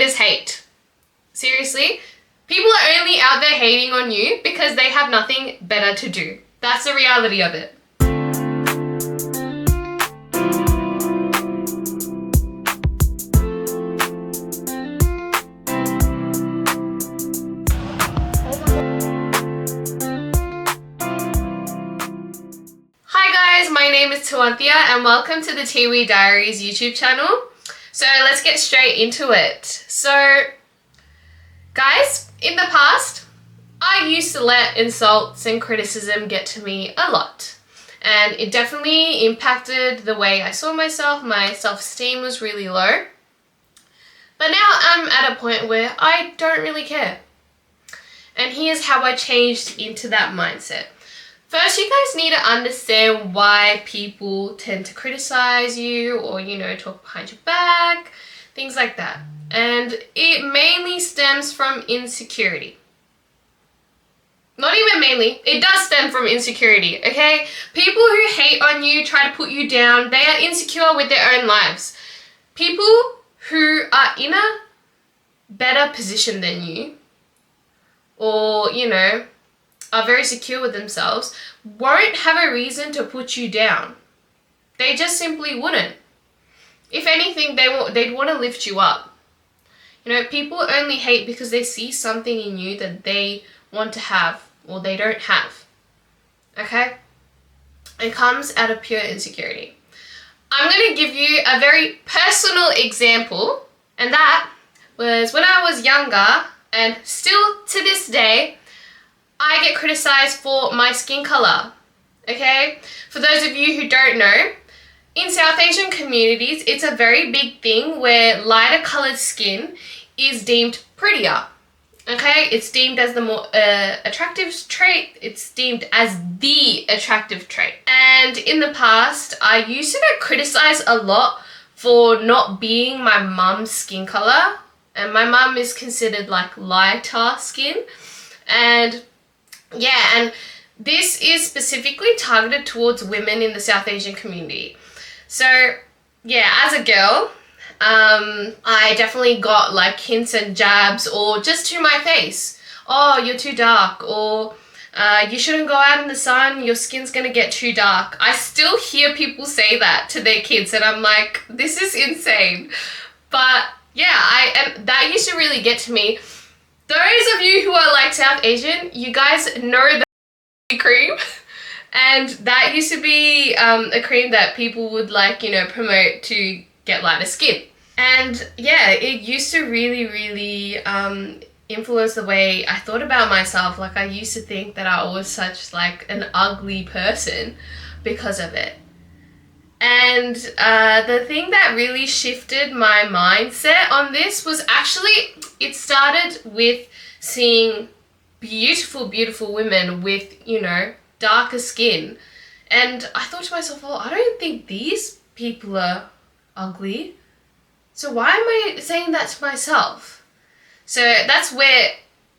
is hate. Seriously, people are only out there hating on you because they have nothing better to do. That's the reality of it. Hi guys, my name is TiwiDiaries and welcome to the TiwiDiaries YouTube channel. So let's get straight into it. So guys, in the past, I used to let insults and criticism get to me a lot. And it definitely impacted the way I saw myself. My self-esteem was really low. But now I'm at a point where I don't really care. And here's how I changed into that mindset. First, you guys need to understand why people tend to criticize you or, talk behind your back, things like that. And it mainly stems from insecurity. Not even mainly, it does stem from insecurity, okay? People who hate on you, try to put you down, they are insecure with their own lives. People who are in a better position than you, or, are very secure with themselves, won't have a reason to put you down. They just simply wouldn't. If anything, they'd want to lift you up. People only hate because they see something in you that they want to have or they don't have. Okay? It comes out of pure insecurity. I'm going to give you a very personal example, and that was when I was younger, and still to this day, I get criticized for my skin color, okay? For those of you who don't know, in South Asian communities, it's a very big thing where lighter colored skin is deemed prettier, okay? It's deemed as the more attractive trait. It's deemed as the attractive trait. And in the past, I used to get criticized a lot for not being my mum's skin color. And my mum is considered like lighter skin. And this is specifically targeted towards women in the South Asian community. So, as a girl, I definitely got like hints and jabs or just to my face. Oh, you're too dark, or you shouldn't go out in the sun, your skin's gonna get too dark. I still hear people say that to their kids and I'm like, this is insane. But and that used to really get to me. Those of you who are like South Asian, you guys know the cream. And that used to be a cream that people would promote to get lighter skin. And it used to really, really influence the way I thought about myself. Like I used to think that I was such like an ugly person because of it. And the thing that really shifted my mindset on this was actually, it started with seeing beautiful, beautiful women with, darker skin. And I thought to myself, well, I don't think these people are ugly. So why am I saying that to myself? So that's where,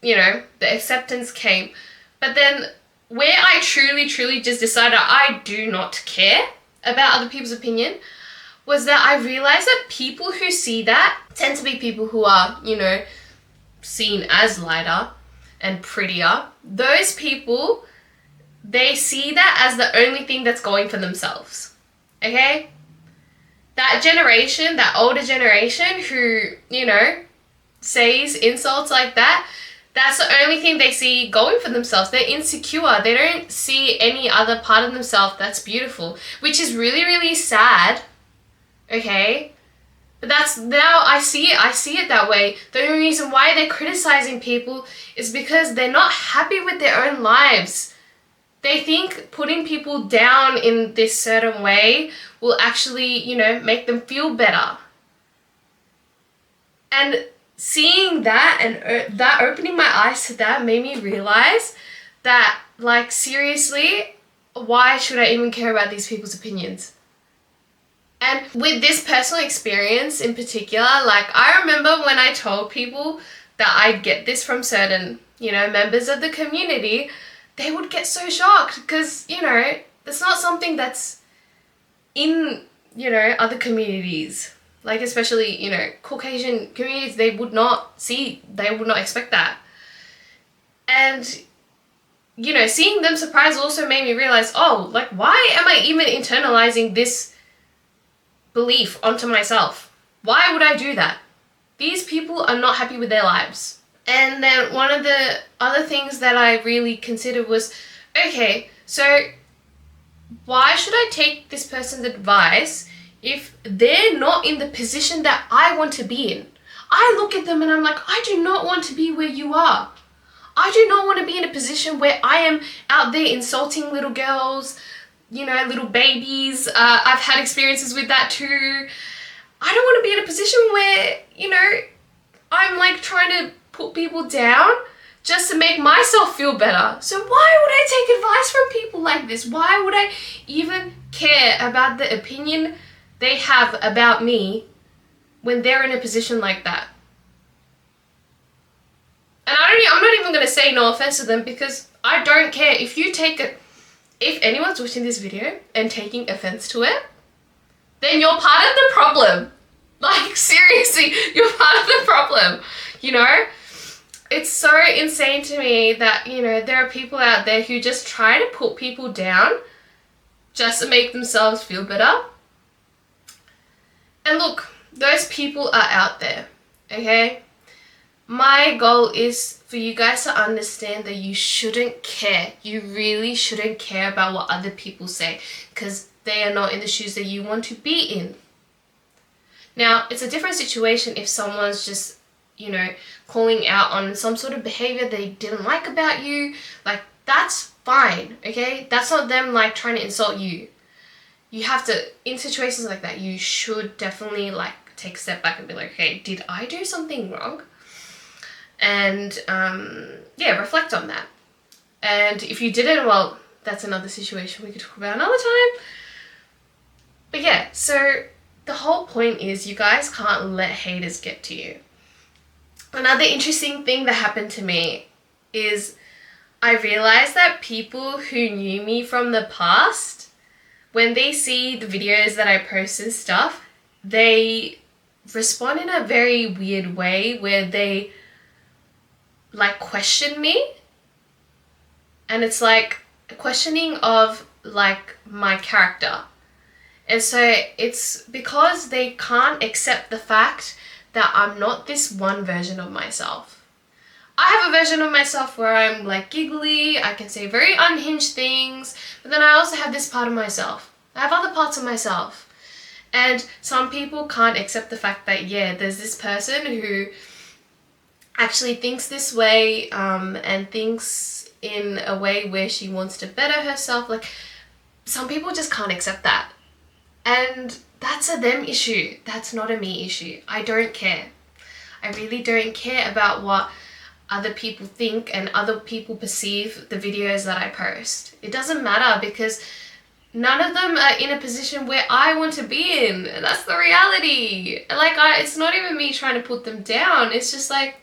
the acceptance came. But then where I truly, truly just decided I do not care about other people's opinion was that I realized that people who see that tend to be people who are, seen as lighter and prettier. Those people, they see that as the only thing that's going for themselves. Okay? That generation, that older generation who, says insults like that, that's the only thing they see going for themselves. They're insecure. They don't see any other part of themselves that's beautiful, which is really, really sad. Okay? But that's, now I see it that way. The only reason why they're criticizing people is because they're not happy with their own lives. They think putting people down in this certain way will actually, make them feel better. And seeing that and that opening my eyes to that made me realize that, like, seriously, why should I even care about these people's opinions? And with this personal experience in particular, like, I remember when I told people that I'd get this from certain, members of the community, they would get so shocked because, it's not something that's in, other communities. Like, especially, you know, Caucasian communities, they would not expect that. And, you know, seeing them surprised also made me realize, oh, like, why am I even internalizing this belief onto myself? Why would I do that? These people are not happy with their lives. And then one of the other things that I really considered was, okay, so why should I take this person's advice if they're not in the position that I want to be in? I look at them and I'm like, I do not want to be where you are. I do not want to be in a position where I am out there insulting little girls, you know, little babies. I've had experiences with that too. I don't want to be in a position where, you know, I'm like trying to put people down just to make myself feel better. So why would I take advice from people like this? Why would I even care about the opinion they have about me when they're in a position like that? And I'm not even going to say no offense to them, because I don't care. If anyone's watching this video and taking offense to it, then you're part of the problem. Like, seriously, you're part of the problem, you know? It's so insane to me that, you know, there are people out there who just try to put people down just to make themselves feel better. And look, those people are out there, okay? My goal is for you guys to understand that you shouldn't care. You really shouldn't care about what other people say, because they are not in the shoes that you want to be in. Now, it's a different situation if someone's just, you know, calling out on some sort of behavior they didn't like about you. Like, that's fine, okay? That's not them, like, trying to insult you. You have to, in situations like that, you should definitely, like, take a step back and be like, okay, did I do something wrong? And, yeah, reflect on that. And if you didn't, well, that's another situation we could talk about another time. But yeah, so the whole point is you guys can't let haters get to you. Another interesting thing that happened to me is I realized that people who knew me from the past, when they see the videos that I post and stuff, they respond in a very weird way where they like question me. And it's like a questioning of like my character. And so it's because they can't accept the fact that I'm not this one version of myself. I have a version of myself where I'm like giggly, I can say very unhinged things, but then I also have this part of myself. I have other parts of myself. And some people can't accept the fact that, yeah, there's this person who actually thinks this way and thinks in a way where she wants to better herself. Like, some people just can't accept that. And that's a them issue. That's not a me issue. I don't care. I really don't care about what other people think and other people perceive the videos that I post. It doesn't matter, because none of them are in a position where I want to be in. That's the reality. Like, it's not even me trying to put them down. It's just like,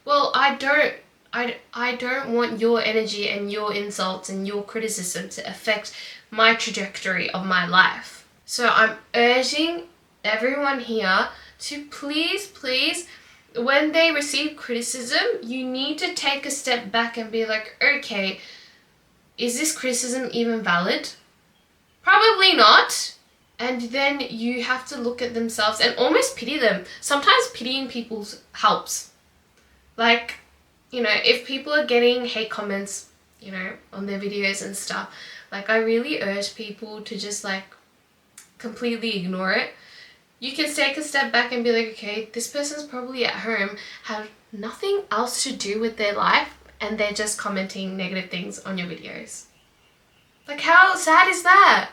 well, I don't want your energy and your insults and your criticism to affect my trajectory of my life. So I'm urging everyone here to please, when they receive criticism, you need to take a step back and be like, okay, is this criticism even valid? Probably not. And then you have to look at themselves and almost pity them. Sometimes pitying people helps. Like, you know, if people are getting hate comments, you know, on their videos and stuff, like, I really urge people to just like completely ignore it. You can take a step back and be like, okay, this person's probably at home, have nothing else to do with their life, and they're just commenting negative things on your videos. Like, how sad is that?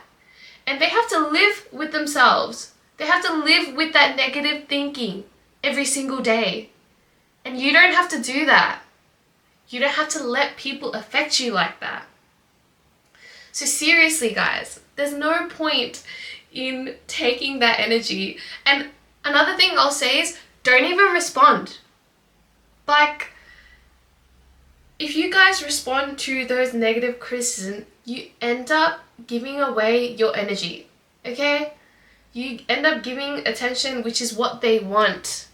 And they have to live with themselves. They have to live with that negative thinking every single day. And you don't have to do that. You don't have to let people affect you like that. So seriously, guys, there's no point in taking that energy. And another thing I'll say is, don't even respond. Like, if you guys respond to those negative criticism, you end up giving away your energy, okay? you end up giving attention, which is what they want.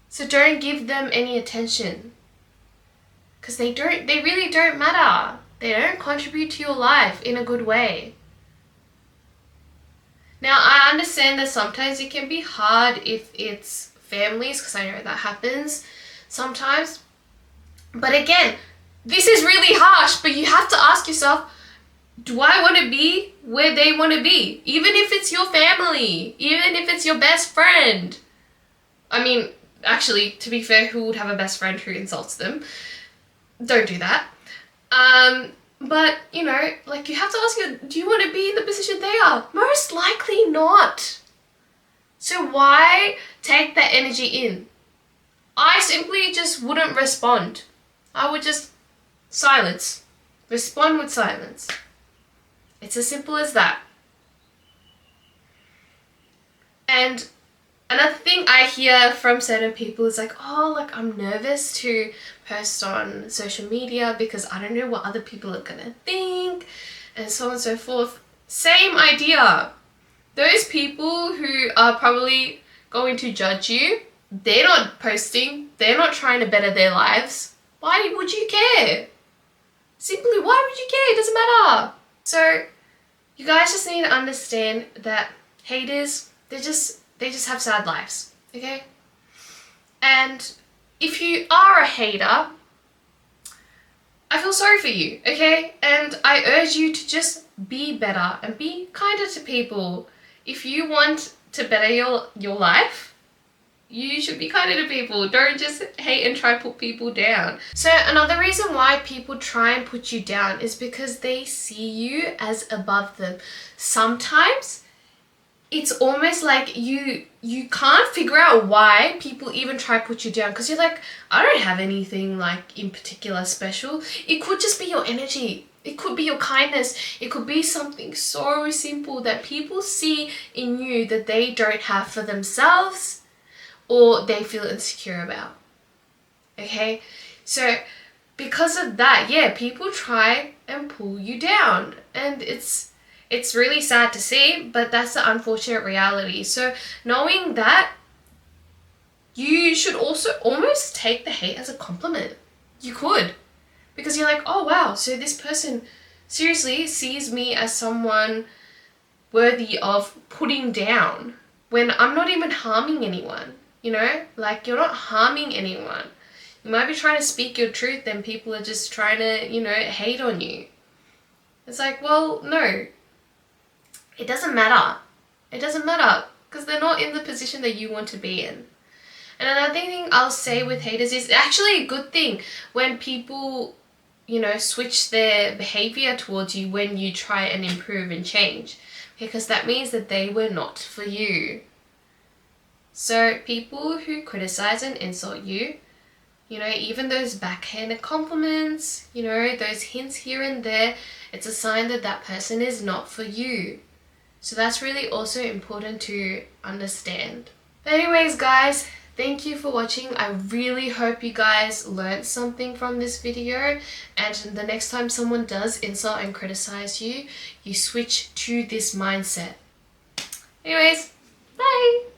So don't give them any attention. Because they really don't matter. They don't contribute to your life in a good way. Now, I understand that sometimes it can be hard if it's families, because I know that happens sometimes. But again, this is really harsh, but you have to ask yourself, do I want to be where they want to be? Even if it's your family, even if it's your best friend. I mean, actually, to be fair, who would have a best friend who insults them? Don't do that. But, you know, like, you have to ask you, do you want to be in the position they are? Most likely not. So why take that energy in? I simply just wouldn't respond. I would just silence. Respond with silence. It's as simple as that. And another thing I hear from certain people is like, oh, like, I'm nervous to post on social media because I don't know what other people are gonna think, and so on and so forth. Same idea. Those people who are probably going to judge you, they're not posting, they're not trying to better their lives. Why would you care? Simply, why would you care? It doesn't matter. So you guys just need to understand that haters, they just have sad lives, okay? And if you are a hater, I feel sorry for you, okay? And I urge you to just be better and be kinder to people. If you want to better your life, you should be kinder to people. Don't just hate and try to put people down. So another reason why people try and put you down is because they see you as above them. Sometimes it's almost like you can't figure out why people even try to put you down, because you're like, I don't have anything like in particular special. It could just be your energy. It could be your kindness. It could be something so simple that people see in you that they don't have for themselves or they feel insecure about. Okay? So because of that, yeah, people try and pull you down, and it's really sad to see, but that's the unfortunate reality. So knowing that, you should also almost take the hate as a compliment. You could. Because you're like, oh wow, so this person seriously sees me as someone worthy of putting down when I'm not even harming anyone, you know? Like, you're not harming anyone. You might be trying to speak your truth and people are just trying to, you know, hate on you. It's like, well, no. It doesn't matter. It doesn't matter because they're not in the position that you want to be in. And another thing I'll say with haters is actually a good thing when people, you know, switch their behavior towards you when you try and improve and change, because that means that they were not for you. So people who criticize and insult you, you know, even those backhanded compliments, you know, those hints here and there, it's a sign that that person is not for you. So that's really also important to understand. But anyways, guys, thank you for watching. I really hope you guys learned something from this video, and the next time someone does insult and criticize you, you switch to this mindset. Anyways, bye!